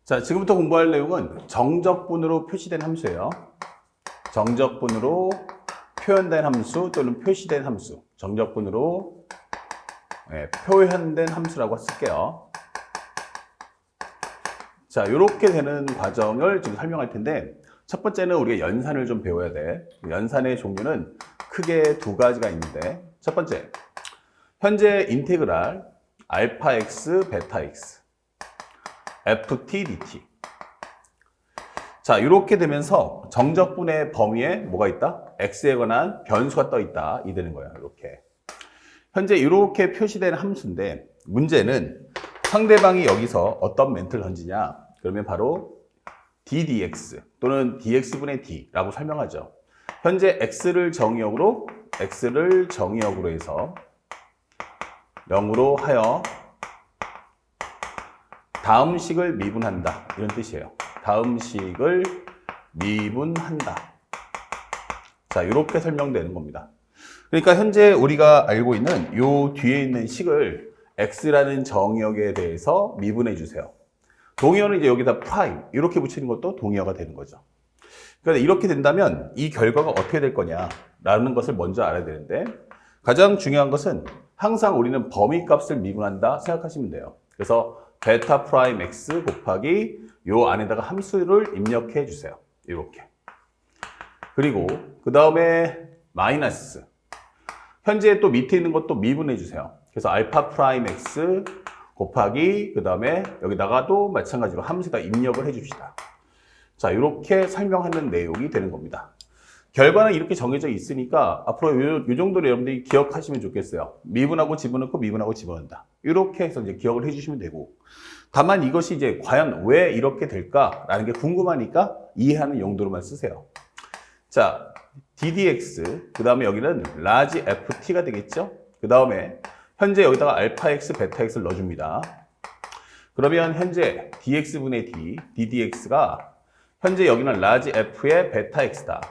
자, 지금부터 공부할 내용은 정적분으로 표시된 함수예요. 정적분으로 표현된 함수 또는 표시된 함수. 정적분으로 표현된 함수라고 쓸게요. 자, 이렇게 되는 과정을 지금 설명할 텐데, 첫 번째는 우리가 연산을 좀 배워야 돼. 연산의 종류는 크게 두 가지가 있는데, 첫 번째, 현재 인테그랄 알파 x, 베타 x, ft, dt. 자, 이렇게 되면서 정적분의 범위에 뭐가 있다? x에 관한 변수가 떠 있다. 이 되는 거예요. 이렇게. 현재 이렇게 표시된 함수인데, 문제는 상대방이 여기서 어떤 멘트를 던지냐? 그러면 바로 ddx 또는 dx분의 d라고 설명하죠. 현재 x를 정의역으로 해서 0으로 하여 다음 식을 미분한다. 이런 뜻이에요. 다음 식을 미분한다. 자, 이렇게 설명되는 겁니다. 그러니까 현재 우리가 알고 있는 요 뒤에 있는 식을 x라는 정의역에 대해서 미분해 주세요. 동의어는 이제 여기다 프라임 이렇게 붙이는 것도 동의어가 되는 거죠. 그러니까 이렇게 된다면 이 결과가 어떻게 될 거냐라는 것을 먼저 알아야 되는데, 가장 중요한 것은 항상 우리는 범위값을 미분한다 생각하시면 돼요. 그래서 베타 프라임 x 곱하기 요 안에다가 함수를 입력해 주세요. 이렇게. 그리고 그 다음에 마이너스. 현재 또 밑에 있는 것도 미분해 주세요. 그래서 알파 프라임 x 곱하기 그 다음에 여기다가도 마찬가지로 함수에다 입력을 해 줍시다. 자, 이렇게 설명하는 내용이 되는 겁니다. 결과는 이렇게 정해져 있으니까 앞으로 이 정도로 여러분들이 기억하시면 좋겠어요. 미분하고 집어넣고 미분하고 집어넣는다. 이렇게 해서 이제 기억을 해주시면 되고, 다만 이것이 이제 과연 왜 이렇게 될까라는 게 궁금하니까 이해하는 용도로만 쓰세요. 자, ddx, 그 다음에 여기는 라지 ft가 되겠죠? 그 다음에 현재 여기다가 알파 x, 베타 x를 넣어줍니다. 그러면 현재 dx분의 d, ddx가 현재 여기는 라지 f의 베타 x다.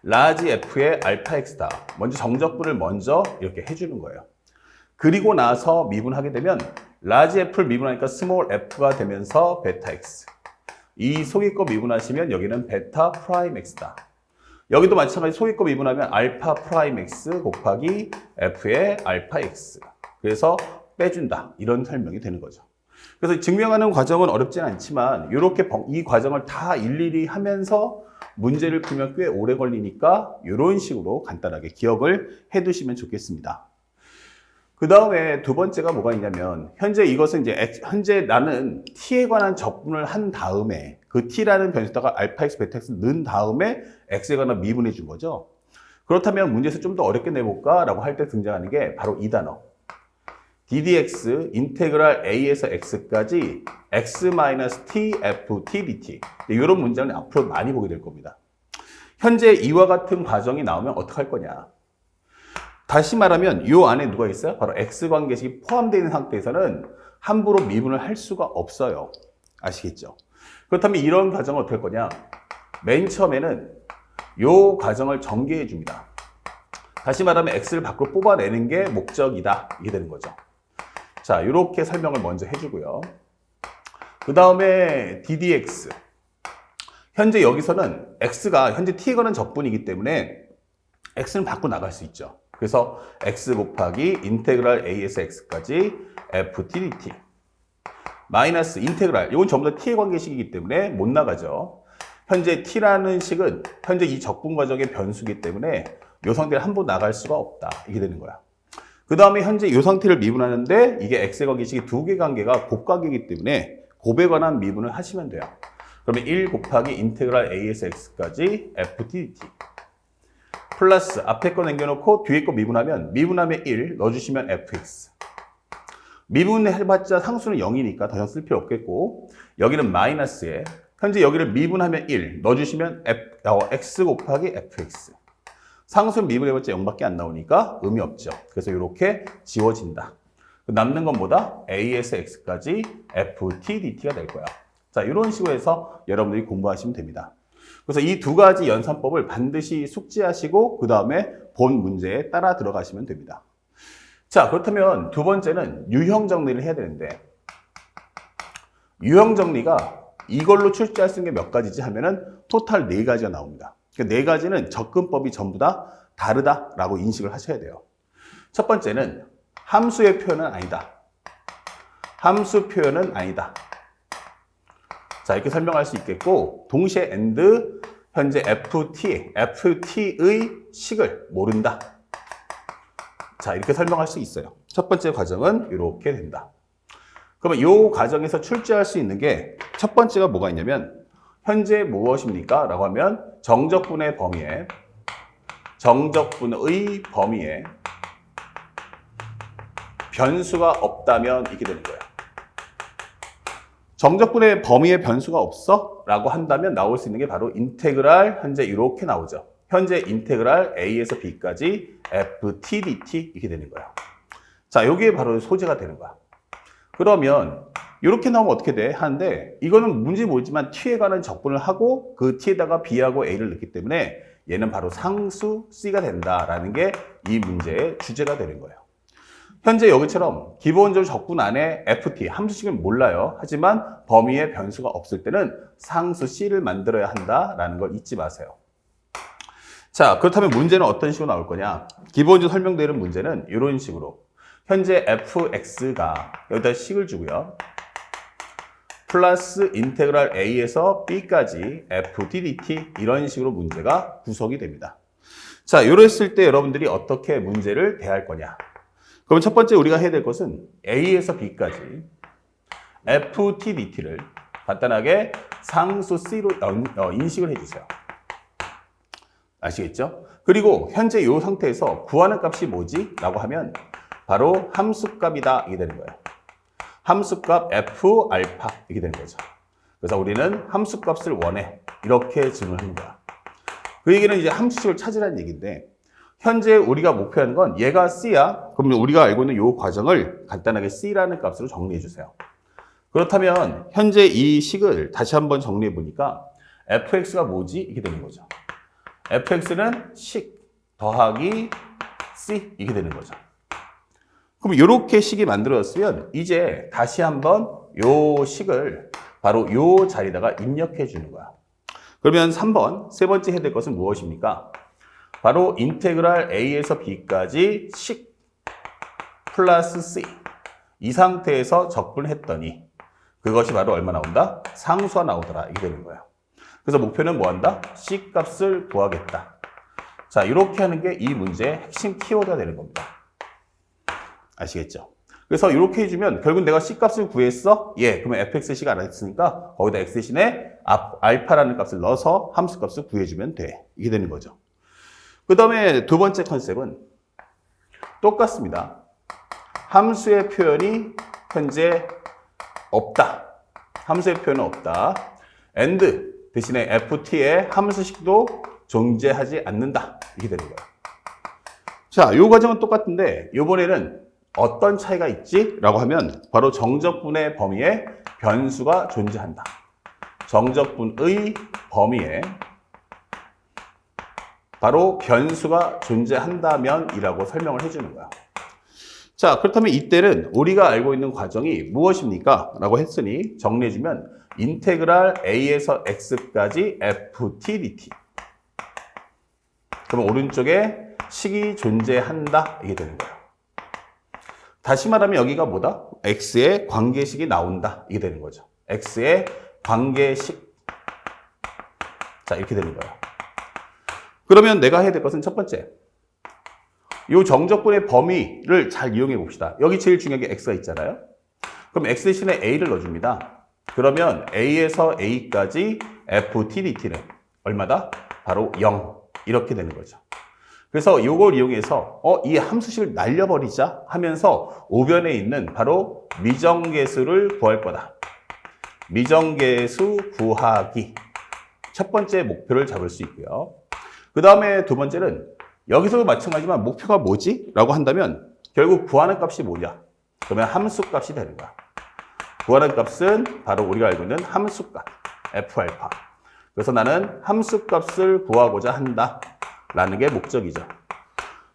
라지 f의 알파 x다. 먼저 정적분을 먼저 이렇게 해주는 거예요. 그리고 나서 미분하게 되면 라지 f를 미분하니까 스몰 f가 되면서 베타 x. 이 속의 거 미분하시면 여기는 베타 프라임 x다. 여기도 마찬가지 속의 거 미분하면 알파 프라임 x 곱하기 f의 알파 x. 그래서 빼준다. 이런 설명이 되는 거죠. 그래서 증명하는 과정은 어렵진 않지만 이렇게 이 과정을 다 일일이 하면서 문제를 풀면 꽤 오래 걸리니까 이런 식으로 간단하게 기억을 해두시면 좋겠습니다. 그 다음에 두 번째가 뭐가 있냐면, 현재 이것은 이제 현재 나는 t에 관한 적분을 한 다음에 그 t라는 변수에다가 알파 x, 베타 x를 넣은 다음에 x에 관한 미분해 준 거죠. 그렇다면 문제에서 좀 더 어렵게 내볼까? 라고 할 때 등장하는 게 바로 이 단어. ddx 인테그랄 a에서 x까지 x-t f t dt. 이런 문장을 앞으로 많이 보게 될 겁니다. 현재 이와 같은 과정이 나오면 어떻게 할 거냐? 다시 말하면 이 안에 누가 있어요? 바로 x 관계식이 포함되어 있는 상태에서는 함부로 미분을 할 수가 없어요. 아시겠죠? 그렇다면 이런 과정을 어떻게 할 거냐? 맨 처음에는 이 과정을 전개해 줍니다. 다시 말하면 x를 밖으로 뽑아내는 게 목적이다. 이게 되는 거죠. 자, 이렇게 설명을 먼저 해주고요. 그 다음에 ddx. 현재 여기서는 x가 현재 t에 관한 적분이기 때문에 x는 밖으로 나갈 수 있죠. 그래서 x 곱하기 인테그랄 a에서 x까지 ft dt. 마이너스 인테그랄. 이건 전부 다 t의 관계식이기 때문에 못 나가죠. 현재 t라는 식은 현재 이 적분 과정의 변수이기 때문에 이 상태를 한 번 나갈 수가 없다. 이게 되는 거야. 그 다음에 현재 이 상태를 미분하는데 이게 x의 관계식이 두 개 관계가 곱관계이기 때문에 곱에 관한 미분을 하시면 돼요. 그러면 1 곱하기 인테그랄 a에서 x까지 ft dt. 플러스 앞에 거 남겨놓고 뒤에 거 미분하면 1 넣어주시면 fx. 미분해봤자 상수는 0이니까 더 이상 쓸 필요 없겠고, 여기는 마이너스에 현재 여기를 미분하면 1 넣어주시면 x 곱하기 fx. 상수는 미분해봤자 0밖에 안 나오니까 의미 없죠. 그래서 이렇게 지워진다. 남는 건 뭐다? a에서 x까지 ft dt가 될 거야. 자, 이런 식으로 해서 여러분들이 공부하시면 됩니다. 그래서 이 두 가지 연산법을 반드시 숙지하시고 그 다음에 본 문제에 따라 들어가시면 됩니다. 자, 그렇다면 두 번째는 유형 정리를 해야 되는데, 유형 정리가 이걸로 출제할 수 있는 게 몇 가지지 하면은 토탈 4가지가 나옵니다. 그 4가지는 접근법이 전부 다 다르다라고 인식을 하셔야 돼요. 첫 번째는 함수의 표현은 아니다. 함수 표현은 아니다. 자, 이렇게 설명할 수 있겠고, 동시에 and 현재 FT의 식을 모른다. 자, 이렇게 설명할 수 있어요. 첫 번째 과정은 이렇게 된다. 그러면 이 과정에서 출제할 수 있는 게 첫 번째가 뭐가 있냐면 현재 무엇입니까? 라고 하면 정적분의 범위에 변수가 없다면 이렇게 되는 거예요. 정적분의 범위에 변수가 없어? 라고 한다면 나올 수 있는 게 바로 인테그랄 현재 이렇게 나오죠. 현재 인테그랄 a에서 b까지 ft dt 이렇게 되는 거예요. 자, 여기에 바로 소재가 되는 거야. 그러면 이렇게 나오면 어떻게 돼? 하는데 이거는 문제 모르지만 t에 관한 적분을 하고 그 t에다가 b하고 a를 넣기 때문에 얘는 바로 상수 c가 된다라는 게 이 문제의 주제가 되는 거예요. 현재 여기처럼 기본적으로 적분 안에 ft, 함수식을 몰라요. 하지만 범위에 변수가 없을 때는 상수 c를 만들어야 한다라는 걸 잊지 마세요. 자, 그렇다면 문제는 어떤 식으로 나올 거냐? 기본적으로 설명되는 문제는 이런 식으로 현재 fx가 여기다 식을 주고요. 플러스 인테그랄 a에서 b까지 ft dt 이런 식으로 문제가 구성이 됩니다. 자, 이랬을 때 여러분들이 어떻게 문제를 대할 거냐? 그럼 첫 번째 우리가 해야 될 것은 a에서 b까지 ft dt를 간단하게 상수 c로 인식을 해주세요. 아시겠죠? 그리고 현재 이 상태에서 구하는 값이 뭐지? 라고 하면 바로 함수값이다 이게 되는 거예요. 함수값 f 알파 이게 되는 거죠. 그래서 우리는 함수값을 원해 이렇게 질문하는 거야. 그 얘기는 이제 함수식을 찾으라는 얘기인데 현재 우리가 목표하는 건 얘가 c야. 그러면 우리가 알고 있는 이 과정을 간단하게 c라는 값으로 정리해 주세요. 그렇다면 현재 이 식을 다시 한번 정리해 보니까 fx가 뭐지? 이렇게 되는 거죠. fx는 식 더하기 c 이렇게 되는 거죠. 그럼 이렇게 식이 만들어졌으면 이제 다시 한번 요 식을 바로 요 자리에다가 입력해 주는 거야. 그러면 3번 세 번째 해야 될 것은 무엇입니까? 바로 인테그랄 a에서 b까지 식 플러스 c 이 상태에서 적분했더니 그것이 바로 얼마 나온다? 상수가 나오더라 이게 되는 거예요. 그래서 목표는 뭐 한다? c 값을 구하겠다. 자, 이렇게 하는 게 이 문제의 핵심 키워드가 되는 겁니다. 아시겠죠? 그래서 이렇게 해주면 결국 내가 c 값을 구했어? 예, 그러면 fxc가 알았으니까 거기다 x 대신에 알파라는 값을 넣어서 함수 값을 구해주면 돼. 이게 되는 거죠. 그 다음에 두 번째 컨셉은 똑같습니다. 함수의 표현이 현재 없다. 함수의 표현은 없다. and 대신에 ft의 함수식도 존재하지 않는다. 이게 되는 거예요. 자, 이 과정은 똑같은데 이번에는 어떤 차이가 있지? 라고 하면 바로 정적분의 범위에 변수가 존재한다. 정적분의 범위에 바로 변수가 존재한다면 이라고 설명을 해주는 거야. 자, 그렇다면 이때는 우리가 알고 있는 과정이 무엇입니까? 라고 했으니 정리해주면 인테그랄 a에서 x까지 ft dt. 그럼 오른쪽에 식이 존재한다. 이게 되는 거예요. 다시 말하면 여기가 뭐다? x의 관계식이 나온다. 이게 되는 거죠. x의 관계식. 자, 이렇게 되는 거예요. 그러면 내가 해야 될 것은 첫 번째. 이 정적분의 범위를 잘 이용해 봅시다. 여기 제일 중요한 게 x가 있잖아요. 그럼 x 대신에 a를 넣어줍니다. 그러면 a에서 a까지 ft dt는 얼마다? 바로 0. 이렇게 되는 거죠. 그래서 이걸 이용해서 이 함수식을 날려버리자 하면서 오변에 있는 바로 미정계수를 구할 거다. 미정계수 구하기. 첫 번째 목표를 잡을 수 있고요. 그 다음에 두 번째는 여기서도 마찬가지지만 목표가 뭐지? 라고 한다면 결국 구하는 값이 뭐냐? 그러면 함수 값이 되는 거야. 구하는 값은 바로 우리가 알고 있는 함수 값, F알파. 그래서 나는 함수 값을 구하고자 한다. 라는 게 목적이죠.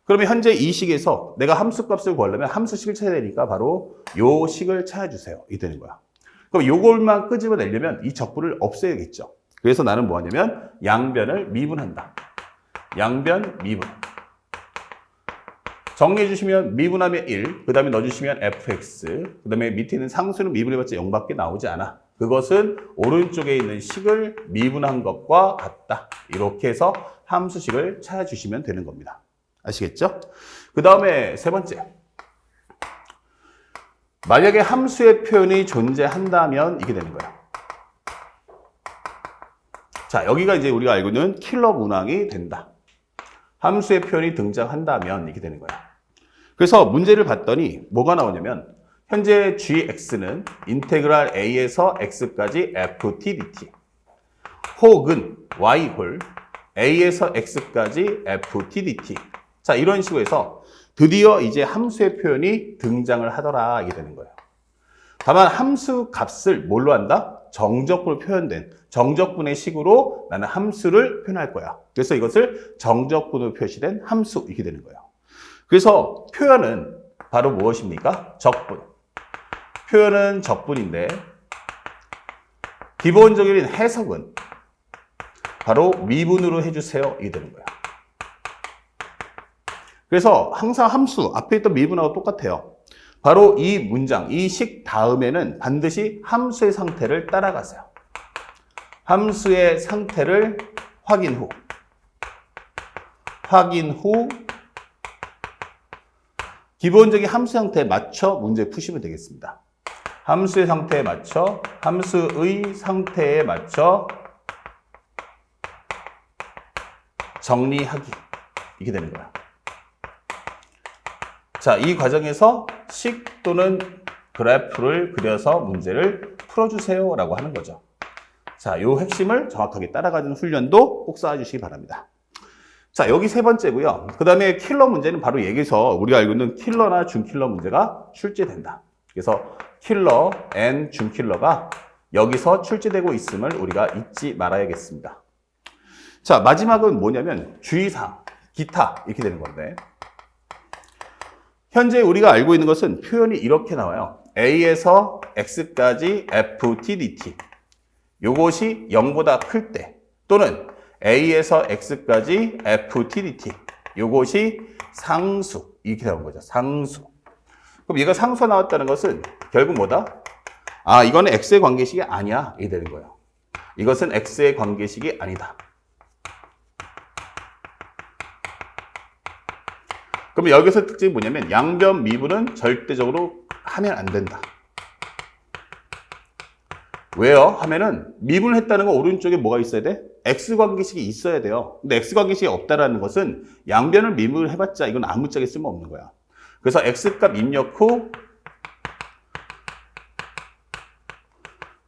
그러면 현재 이 식에서 내가 함수 값을 구하려면 함수식을 찾아야 되니까 바로 요 식을 찾아주세요. 이게 되는 거야. 그럼 요걸만 끄집어내려면 이 적분을 없애야겠죠. 그래서 나는 뭐 하냐면 양변을 미분한다. 양변 미분. 정리해 주시면 미분하면 1, 그 다음에 넣어주시면 fx, 그 다음에 밑에 있는 상수는 미분해봤자 0밖에 나오지 않아. 그것은 오른쪽에 있는 식을 미분한 것과 같다. 이렇게 해서 함수식을 찾아주시면 되는 겁니다. 아시겠죠? 그 다음에 세 번째. 만약에 함수의 표현이 존재한다면 이게 되는 거야. 자, 여기가 이제 우리가 알고 있는 킬러 문항이 된다. 함수의 표현이 등장한다면 이렇게 되는 거야. 그래서 문제를 봤더니 뭐가 나오냐면 현재 gx는 인테그랄 a에서 x까지 ft dt 혹은 y홀 a에서 x까지 ft dt. 자, 이런 식으로 해서 드디어 이제 함수의 표현이 등장을 하더라 이게 되는 거예요. 다만 함수 값을 뭘로 한다? 정적분으로 표현된 정적분의 식으로 나는 함수를 표현할 거야. 그래서 이것을 정적분으로 표시된 함수 이렇게 되는 거예요. 그래서 표현은 바로 무엇입니까? 적분. 표현은 적분인데 기본적인 해석은 바로 미분으로 해주세요 이게 되는 거야. 그래서 항상 함수 앞에 있던 미분하고 똑같아요. 바로 이 문장, 이 식 다음에는 반드시 함수의 상태를 따라가세요. 함수의 상태를 확인 후 기본적인 함수 상태에 맞춰 문제 푸시면 되겠습니다. 함수의 상태에 맞춰, 함수의 상태에 맞춰 정리하기 이렇게 되는 거야. 자, 이 과정에서 식 또는 그래프를 그려서 문제를 풀어주세요 라고 하는 거죠. 자, 요 핵심을 정확하게 따라가는 훈련도 꼭 쌓아주시기 바랍니다. 자, 여기 세 번째고요. 그 다음에 킬러 문제는 바로 여기서 우리가 알고 있는 킬러나 준킬러 문제가 출제된다. 그래서 킬러 and 준킬러가 여기서 출제되고 있음을 우리가 잊지 말아야겠습니다. 자, 마지막은 뭐냐면 주의사항, 기타 이렇게 되는 건데 현재 우리가 알고 있는 것은 표현이 이렇게 나와요. a에서 x까지 ft dt 요것이 0보다 클 때 또는 a에서 x까지 ft dt 요것이 상수 이렇게 나온 거죠. 상수. 그럼 얘가 상수가 나왔다는 것은 결국 뭐다? 아, 이거는 x의 관계식이 아니야 이게 되는 거예요. 이것은 x의 관계식이 아니다. 그럼 여기서 특징이 뭐냐면 양변 미분은 절대적으로 하면 안 된다. 왜요? 하면은 미분을 했다는 건 오른쪽에 뭐가 있어야 돼? x관계식이 있어야 돼요. 근데 x관계식이 없다라는 것은 양변을 미분을 해봤자 이건 아무짝에 쓸모없는 거야. 그래서 x값 입력 후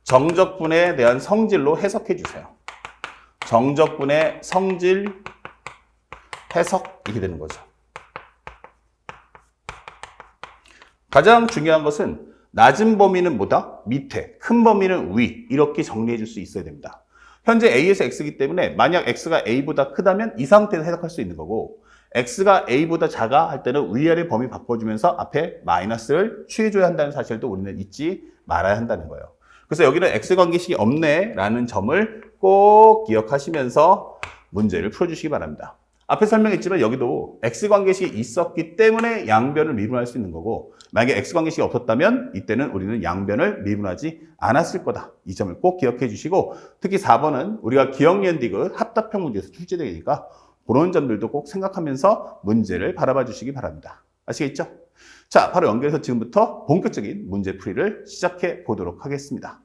정적분에 대한 성질로 해석해 주세요. 정적분의 성질 해석 이렇게 되는 거죠. 가장 중요한 것은 낮은 범위는 뭐다? 밑에, 큰 범위는 위 이렇게 정리해 줄 수 있어야 됩니다. 현재 a에서 x이기 때문에 만약 x가 a보다 크다면 이 상태는 해석할 수 있는 거고 x가 a보다 작아 할 때는 위아래 범위 바꿔주면서 앞에 마이너스를 취해줘야 한다는 사실도 우리는 잊지 말아야 한다는 거예요. 그래서 여기는 x관계식이 없네 라는 점을 꼭 기억하시면서 문제를 풀어주시기 바랍니다. 앞에 설명했지만 여기도 x관계식이 있었기 때문에 양변을 미분할 수 있는 거고 만약에 x관계식이 없었다면 이때는 우리는 양변을 미분하지 않았을 거다. 이 점을 꼭 기억해 주시고 특히 4번은 우리가 기억니은 디귿 합답형 문제에서 출제되니까 그런 점들도 꼭 생각하면서 문제를 바라봐 주시기 바랍니다. 아시겠죠? 자, 바로 연결해서 지금부터 본격적인 문제풀이를 시작해 보도록 하겠습니다.